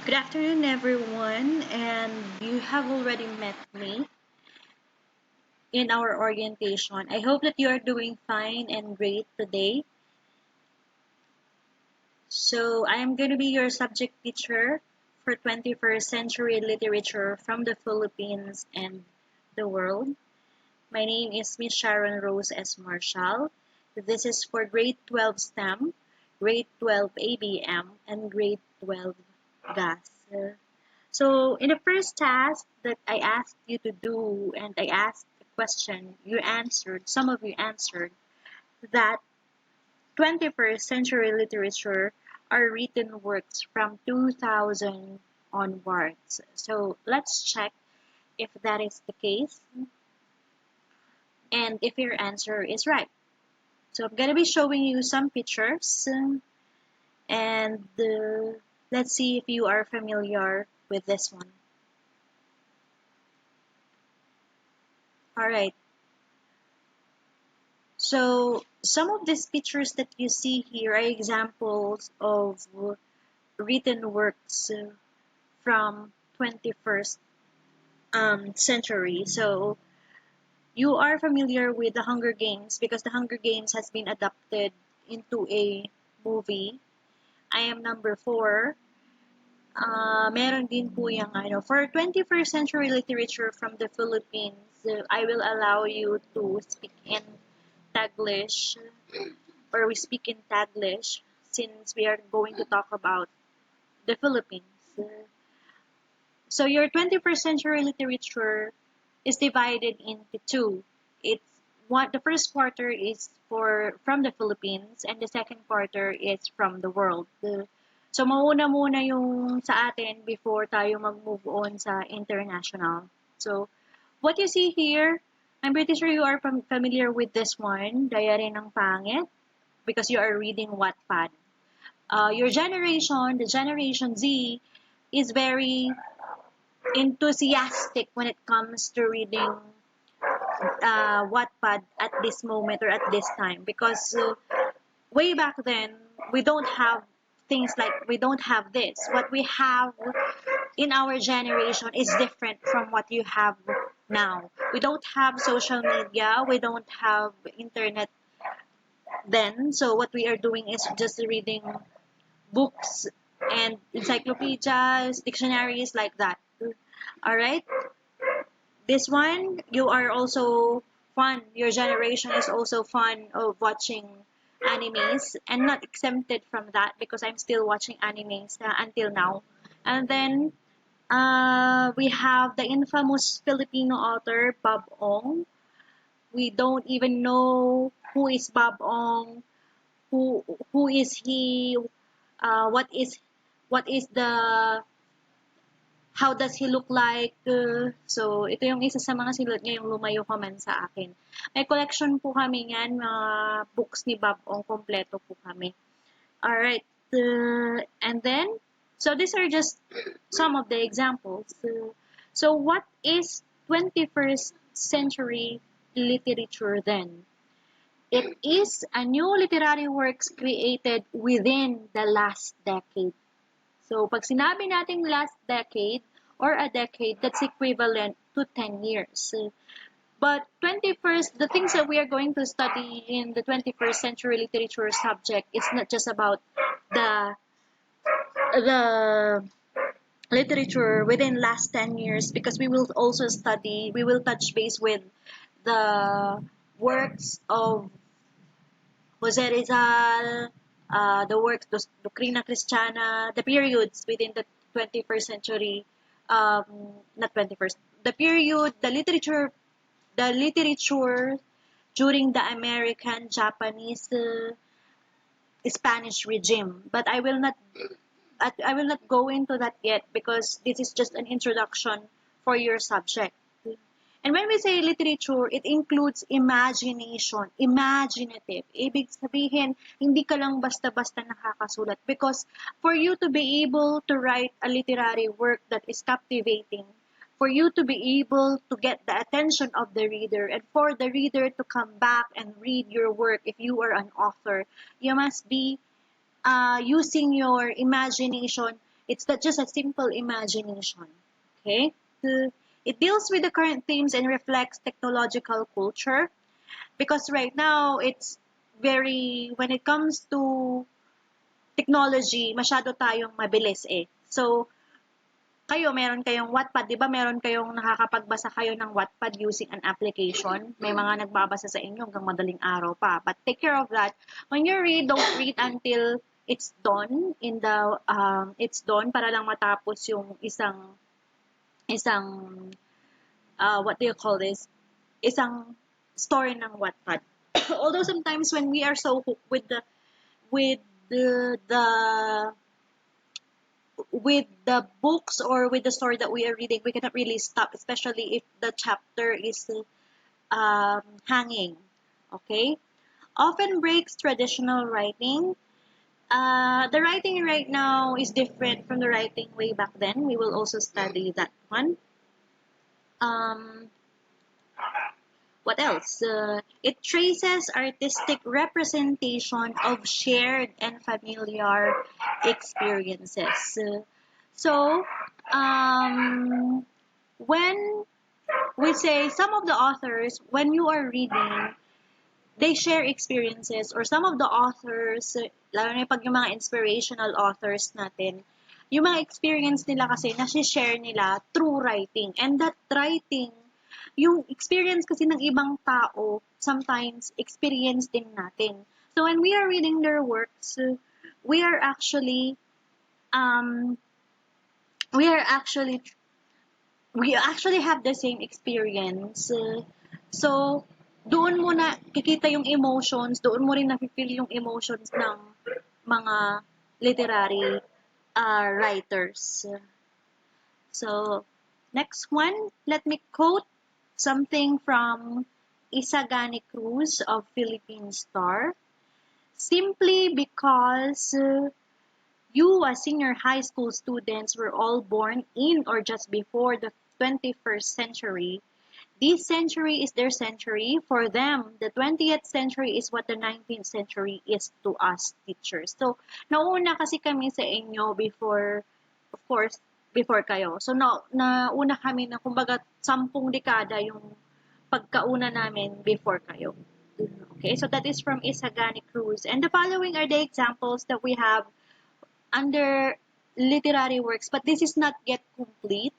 Good afternoon, everyone, and you have already met me in our orientation. I hope that you are doing fine and great today. So, I am going to be your subject teacher for 21st century literature from the Philippines and the world. My name is Miss Sharon Rose S. Marshall. This is for grade 12 STEM, grade 12 ABM, and grade 12 GAS. So in the first task that I asked you to do and I asked the question, you answered, some of you answered that 21st century literature are written works from 2000 onwards. So let's check if that is the case and if your answer is right. So I'm going to be showing you some pictures and let's see if you are familiar with this one. All right. So some of these pictures that you see here are examples of written works from 21st century. So you are familiar with the Hunger Games because the Hunger Games has been adapted into a movie. I am number 4. Meron din po yung for 21st century literature from the Philippines, I will allow you to speak in Taglish or we speak in Taglish since we are going to talk about the Philippines. So your 21st century literature is divided into two. It's one. The first quarter is for from the Philippines and the second quarter is from the world. So mauna muna yung sa atin before tayo mag-move on sa international. So what you see here, I'm pretty sure you are familiar with this one, Diary ng Pangit, because you are reading Wattpad. Your generation, the Generation Z, is very enthusiastic when it comes to reading Wattpad at this moment or at this time because way back then we don't have things like we don't have this. What we have in our generation is different from what you have now. We don't have social media, we don't have internet then. So what we are doing is just reading books and encyclopedias, dictionaries like that. All right. This one, you are also fun. Your generation is also fun of watching animes and not exempted from that because I'm still watching animes until now. And then we have the infamous Filipino author Bob Ong. We don't even know who is Bob Ong, who is he, what is the how does he look like? So, ito yung isa sa mga sinulat niya, yung Lumayo Ka Man sa Akin. May collection po kami yan, mga books ni Bob Ong, kompleto po kami. Alright, and then, so these are just some of the examples. So, what is 21st century literature then? It is a new literary works created within the last decade. So, pag sinabi nating last decade or a decade, that's equivalent to 10 years. But 21st, the things that we are going to study in the 21st century literature subject, it's not just about the the literature within last 10 years because we will also study, we will touch base with the works of Jose Rizal, the works, Doctrina Christiana, the periods within the 21st century, not 21st, the period, the literature during the American, Japanese, Spanish regime. But I will not go into that yet because this is just an introduction for your subject. And when we say literature, it includes imagination, imaginative. Ibig sabihin, hindi ka lang basta-basta nakakasulat. Because for you to be able to write a literary work that is captivating, for you to be able to get the attention of the reader, and for the reader to come back and read your work if you are an author, you must be using your imagination It's not just a simple imagination. Okay? Uh, It deals with the current themes and reflects technological culture because right now it's very, when it comes to technology, masyado tayong mabilis eh. So, kayo, meron kayong Wattpad, di ba meron kayong nakakapagbasa kayo ng Wattpad using an application? May mga nagbabasa sa inyo hanggang madaling araw pa. But take care of that. When you read, don't read until it's done it's done para lang matapos yung isang what do you call this? Isang story ng Wattpad. Although sometimes when we are so hooked with the with the books or with the story that we are reading, we cannot really stop, especially if the chapter is hanging. Okay? Often breaks traditional writing. The writing right now is different from the writing way back then. We will also study that one. Um, what else? It traces artistic representation of shared and familiar experiences. So, when we say some of the authors, when you are reading, they share experiences, or some of the authors, lalo na pag yung mga inspirational authors natin, yung mga experience nila kasi nasi-share nila through writing. And that writing, yung experience kasi ng ibang tao, sometimes experience din natin. So when we are reading their works, we are actually um we are actually we actually have the same experience. So, doon mo na kikita yung emotions, doon mo rin nafe-feel yung emotions ng mga literary writers. So, next one, let me quote something from Isagani Cruz of Philippine Star. Simply because you as senior high school students were all born in or just before the 21st century. This century is their century. For them, the 20th century is what the 19th century is to us teachers. So, nauna kasi kami sa inyo before, of course, before kayo. So, nauna kami na kumbaga 10 dekada yung pagkauna namin before kayo. Okay, so that is from Isagani Cruz. And the following are the examples that we have under literary works, but this is not yet complete.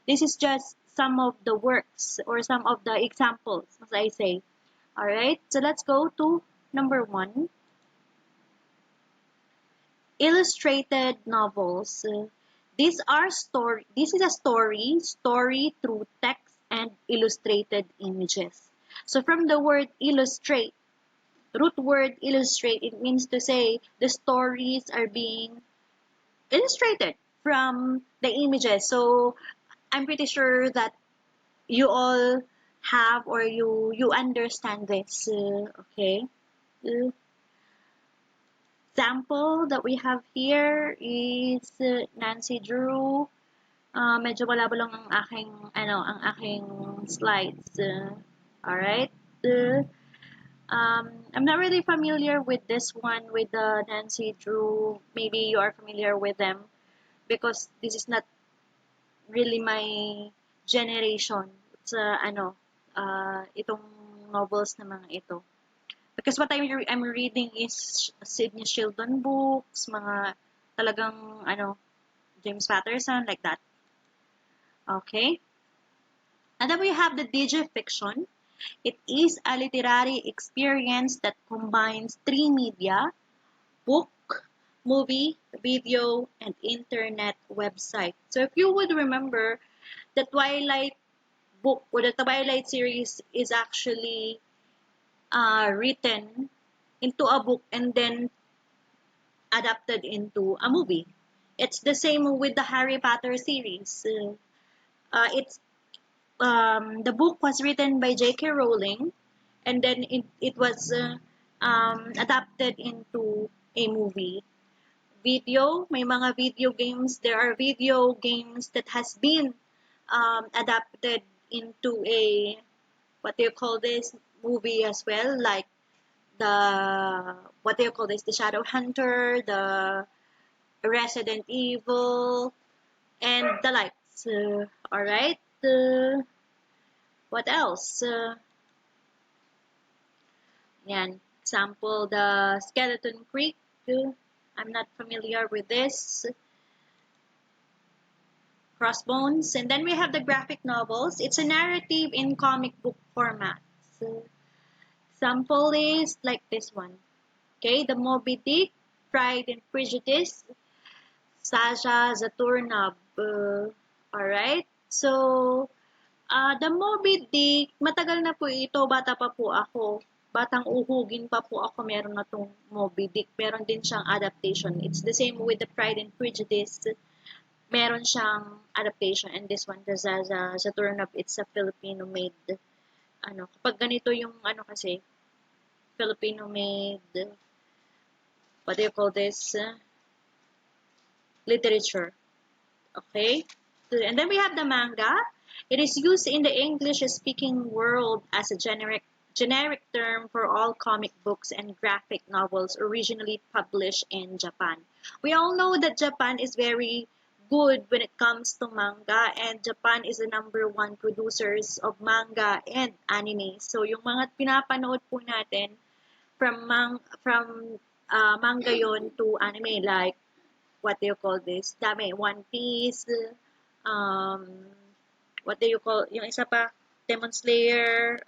This is just some of the works or some of the examples, as I say. All right, so let's go to number 1. Illustrated novels. These are story. This is a story through text and illustrated images. So from the word illustrate, root word illustrate, it means to say the stories are being illustrated from the images. So I'm pretty sure that you all have or you understand this. Okay. Example that we have here is Nancy Drew. Medyo malabo lang ang aking slides. All right. I'm not really familiar with this one with Nancy Drew. Maybe you are familiar with them because this is not really my generation sa itong novels na mga ito. Because what I'm reading is Sidney Sheldon books, mga talagang James Patterson, like that. Okay? And then we have the Digifiction. It is a literary experience that combines 3 media: book, movie, video, and internet website. So if you would remember, the Twilight book or the Twilight series is actually written into a book and then adapted into a movie. It's the same with the Harry Potter series. It's the book was written by J.K. Rowling, and then it was adapted into a movie. Video, may mga video games. There are video games that has been adapted into a what do you call this movie as well, like the what do you call this, the Shadow Hunter, the Resident Evil, and the likes. Alright, what else? Yan, example, the Skeleton Creek. I'm not familiar with this. Crossbones. And then we have the graphic novels. It's a narrative in comic book format. So, example is like this one. Okay, the Moby Dick, Pride and Prejudice, Saja Zaturnab. Alright, so the Moby Dick, matagal na po ito, bata pa po ako. Batang uhugin pa po ako, meron na tong Moby Dick. Meron din siyang adaptation. It's the same with the Pride and Prejudice. Meron siyang adaptation. And this one, the Zaza Zaturnab, it's a Filipino-made, kapag ganito yung, kasi, Filipino-made, what do you call this? Literature. Okay? And then we have the manga. It is used in the English-speaking world as a generic term for all comic books and graphic novels originally published in Japan. We all know that Japan is very good when it comes to manga, and Japan is the #1 producers of manga and anime. So yung mga pinapanood po natin from manga yon to anime, like what do you call this? Dami, One Piece, what do you call, yung isa pa, Demon Slayer,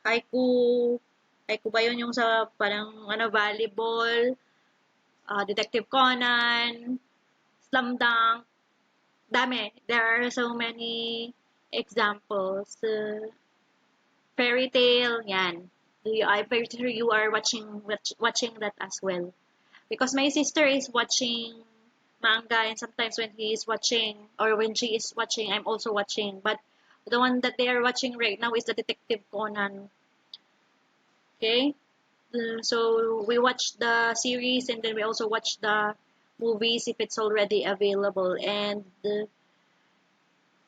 Haiku ba yun yung sa parang volleyball, Detective Conan, Slam Dunk, dami. There are so many examples. Fairy Tail, yan. I'm pretty sure you are watching that as well. Because my sister is watching manga, and sometimes when he is watching or when she is watching, I'm also watching. But the one that they are watching right now is the Detective Conan. Okay? So we watch the series, and then we also watch the movies if it's already available. And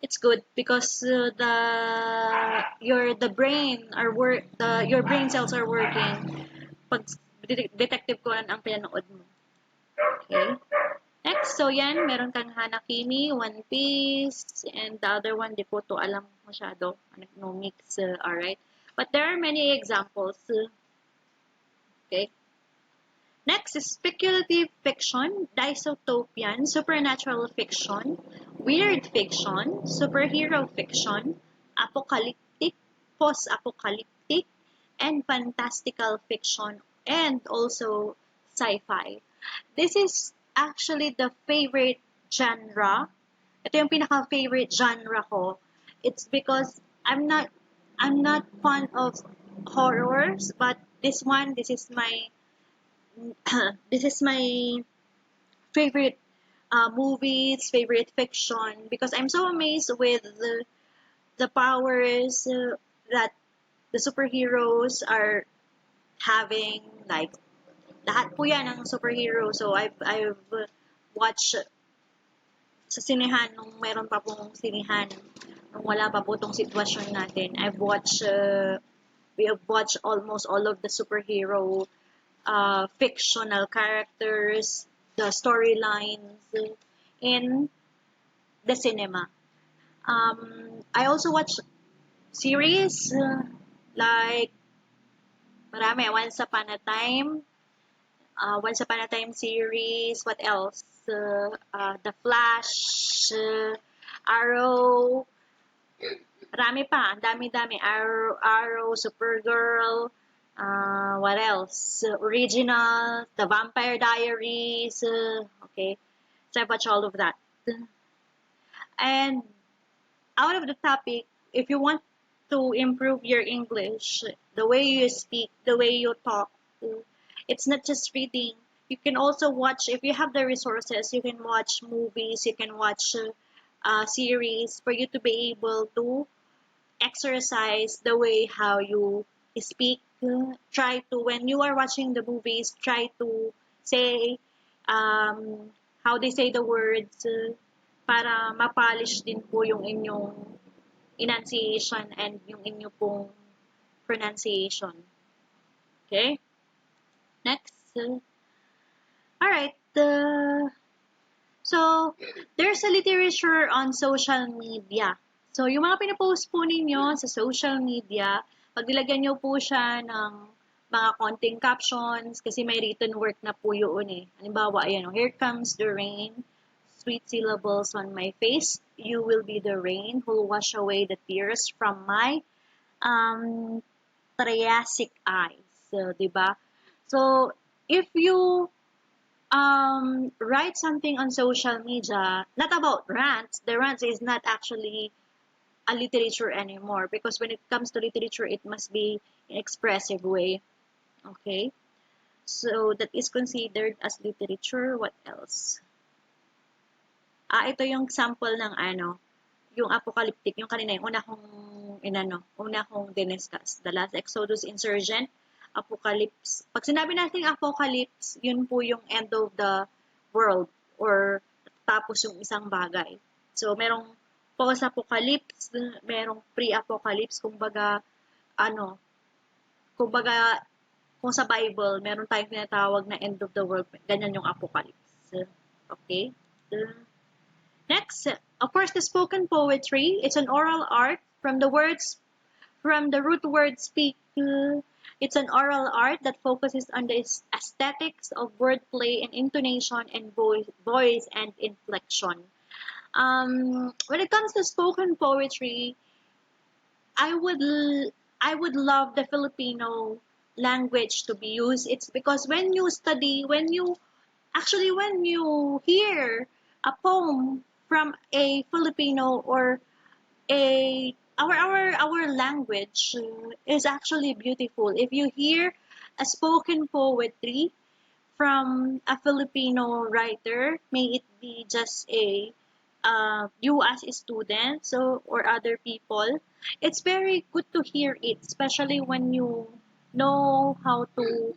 it's good because your brain cells are working pag Detective Conan ang pinanood mo. Okay? Next, so yan, meron kang Hanakimi, One Piece, and the other one, di ko to alam masyado. No mix, alright. But there are many examples. Okay. Next is speculative fiction, dystopian, supernatural fiction, weird fiction, superhero fiction, apocalyptic, post-apocalyptic, and fantastical fiction, and also sci-fi. This is actually the favorite genre. Ito yung pinaka-favorite genre ko. It's because I'm not fond of horrors, but this is my this is my favorite movies, favorite fiction, because I'm so amazed with the powers that the superheroes are having. Like, lahat po yan ng superhero. So I've watched sa sinehan nung meron pa pong sinehan, nung wala pa po tong sitwasyon natin. We have watched almost all of the superhero fictional characters, the storylines in the cinema. I also watch series like marami. Once Upon a Time series. What else? The Flash, Arrow. Marami pa. Ang dami-dami. Arrow, Supergirl. What else? Original, The Vampire Diaries. Okay. So I watch all of that. And out of the topic, if you want to improve your English, the way you speak, the way you talk, it's not just reading. You can also watch, if you have the resources, you can watch movies, you can watch series for you to be able to exercise the way how you speak. Try to, when you are watching the movies, try to say how they say the words para ma-polish din po yung inyong enunciation and yung inyo pong pronunciation. Okay? Next. Alright. So, there's a literature on social media. So, yung mga pinapost po ninyo sa social media, pag nilagyan nyo po siya ng mga konting captions, kasi may written work na po yun eh. Halimbawa, ayan, here comes the rain, sweet syllables on my face, you will be the rain who'll wash away the tears from my um, triassic eyes. So, diba? So, if you write something on social media, not about rants. The rants is not actually a literature anymore because when it comes to literature, it must be in expressive way. Okay? So that is considered as literature. What else? Ito yung sample ng yung apocalyptic, yung kanina, yung una kong diniscuss. The Last Exodus Insurgent, Apocalypse. Pag sinabi natin apocalypse, yun po yung end of the world or tapos yung isang bagay. So, merong post-apocalypse, merong pre-apocalypse, kumbaga, kung sa Bible, meron tayong tinatawag na end of the world, ganyan yung apocalypse. Okay? Next, of course, the spoken poetry. It's an oral art from the root word speak. It's an oral art that focuses on the aesthetics of wordplay and intonation and voice and inflection. When it comes to spoken poetry, I would love the Filipino language to be used. It's because when you hear a poem from a Filipino or our language is actually beautiful. If you hear a spoken poetry from a Filipino writer, may it be just you as a student, or other people, it's very good to hear it, especially when you know how to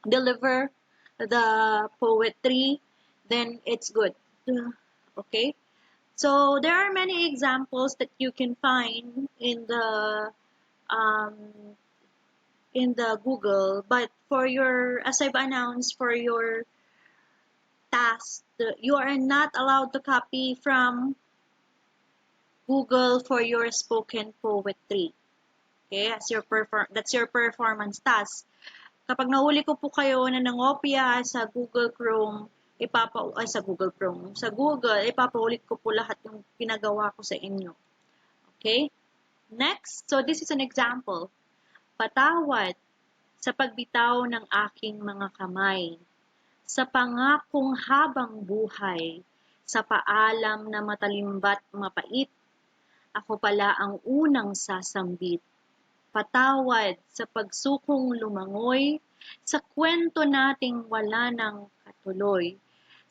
deliver the poetry, then it's good. Okay. So there are many examples that you can find um, in the Google, but as I've announced, for your task, you are not allowed to copy from Google for your spoken poetry. Okay, that's your performance task. Kapag nahuli ko po kayo na nangopya sa Google, ipapaulit ko po lahat yung pinagawa ko sa inyo. Okay? Next, so this is an example. Patawad sa pagbitaw ng aking mga kamay, sa pangakong habang buhay, sa paalam na matalimbat mapait, ako pala ang unang sasambit. Patawad sa pagsukong lumangoy, sa kwento nating wala ng katuloy,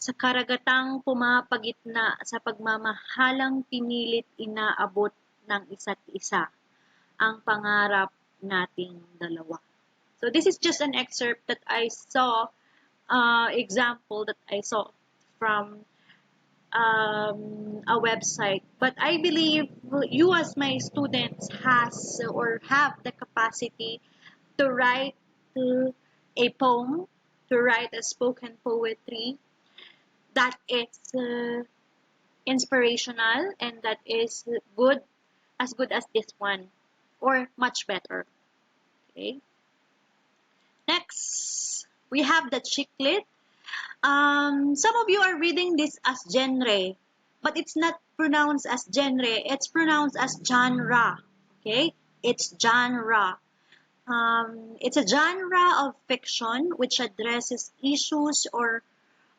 sa karagatang pumapagitna sa pagmamahalang pinilit inaabot ng isa't isa, ang pangarap nating dalawa. So this is just an excerpt that I saw, example that I saw from a website, but I believe you as my students have the capacity to write a poem, to write a spoken poetry that is inspirational and that is good as this one, or much better. Okay. Next, we have the Chiclet. Some of you are reading this as genre, but it's not pronounced as genre. It's pronounced as genre. Okay, it's genre. It's a genre of fiction which addresses issues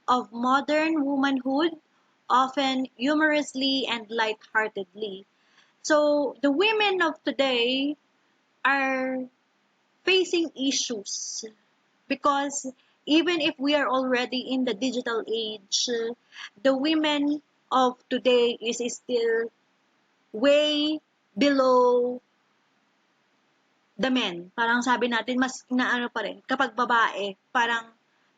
of modern womanhood, often humorously and lightheartedly. So the women of today are facing issues because even if we are already in the digital age, the women of today is still way below the men. Parang sabi natin, mas inaano pa rin. Kapag babae, parang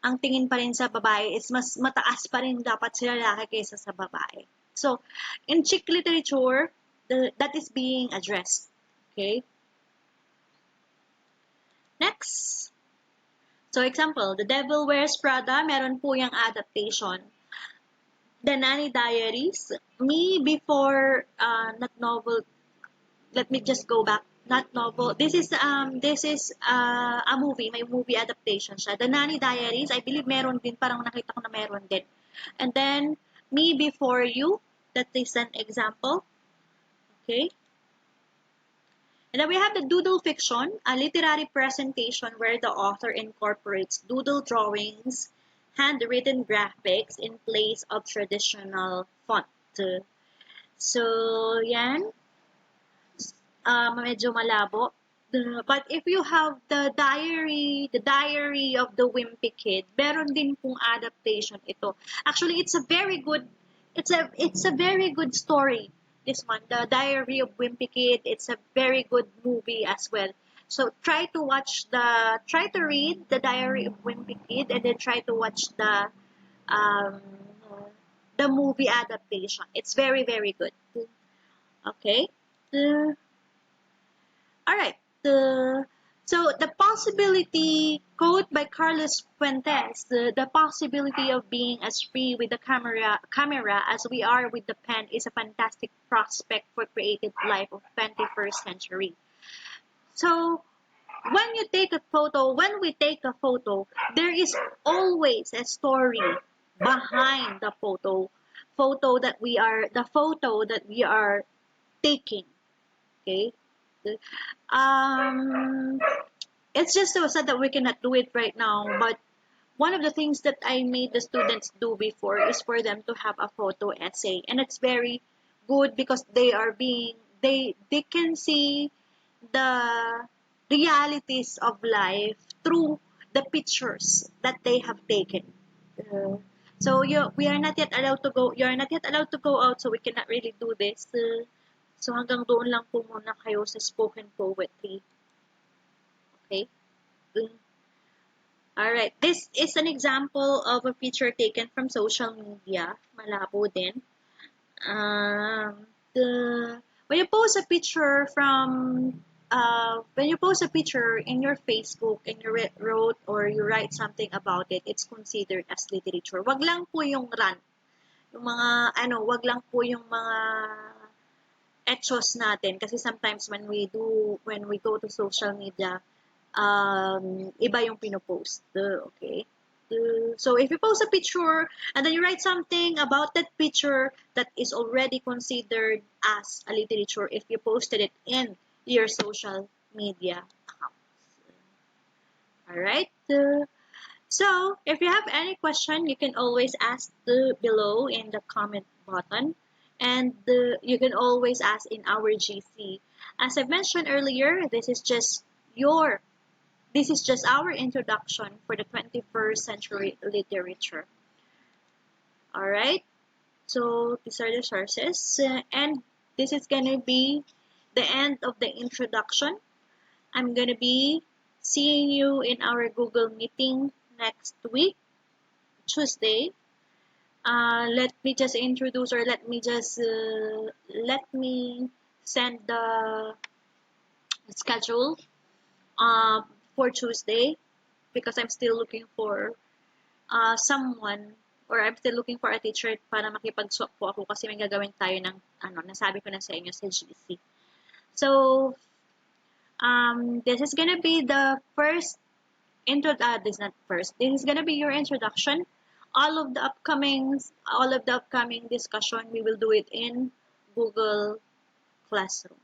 ang tingin pa rin sa babae is mas mataas pa rin dapat sila lalaki kaysa sa babae. So, in chick literature, that is being addressed. Okay? Next. So example, The Devil Wears Prada, meron po yung adaptation. The Nanny Diaries, me before, not novel, let me just go back, not novel, this is a movie, may movie adaptation siya. The Nanny Diaries, I believe meron din, parang nakita ko na meron din. And then, Me Before You, that is an example. Okay. And then we have the Doodle Fiction, a literary presentation where the author incorporates doodle drawings, handwritten graphics in place of traditional font. So, yan. Medyo malabo. But if you have the diary of the Wimpy Kid, meron din pong adaptation ito. Actually, it's a very good story. This one, the Diary of Wimpy Kid, it's a very good movie as well. So try to read the Diary of Wimpy Kid, and then try to watch um, the movie adaptation. It's very, very good. Okay. All right. So the possibility, quote by Carlos Fuentes, the possibility of being as free with the camera as we are with the pen is a fantastic prospect for creative life of 21st century. So when we take a photo, there is always a story behind the photo that we are taking. Okay. Um, it's just so sad that we cannot do it right now, but one of the things that I made the students do before is for them to have a photo essay, and it's very good because they can see the realities of life through the pictures that they have taken. Uh, we are not yet allowed to go. You are not yet allowed to go out, so we cannot really do this. So hanggang doon lang po muna kayo sa spoken poetry. Okay? Alright, this is an example of a picture taken from social media. Malabo din. When you post a picture in your Facebook and you wrote or you write something about it, it's considered as literature. Wag lang po yung rant. Wag lang po yung mga echos natin kasi sometimes when we go to social media, iba yung pinopost. Okay. So if you post a picture and then you write something about that picture that is already considered as a literature if you posted it in your social media accounts. Alright. So if you have any question, you can always ask below in the comment button, and you can always ask in our GC. As I mentioned earlier, this is just our introduction for the 21st century literature. Alright, so these are the sources, and this is going to be the end of the introduction. I'm going to be seeing you in our Google meeting next week, Tuesday. Let me just introduce, or let me send the schedule for Tuesday, because I'm still looking for someone, or I'm still looking for a teacher para makipag-swap po ako kasi may gagawin tayo ng nasabi ko na sa inyo sa GC. So this is gonna be the first this is gonna be your introduction. All of the upcoming discussion, we will do it in Google Classroom.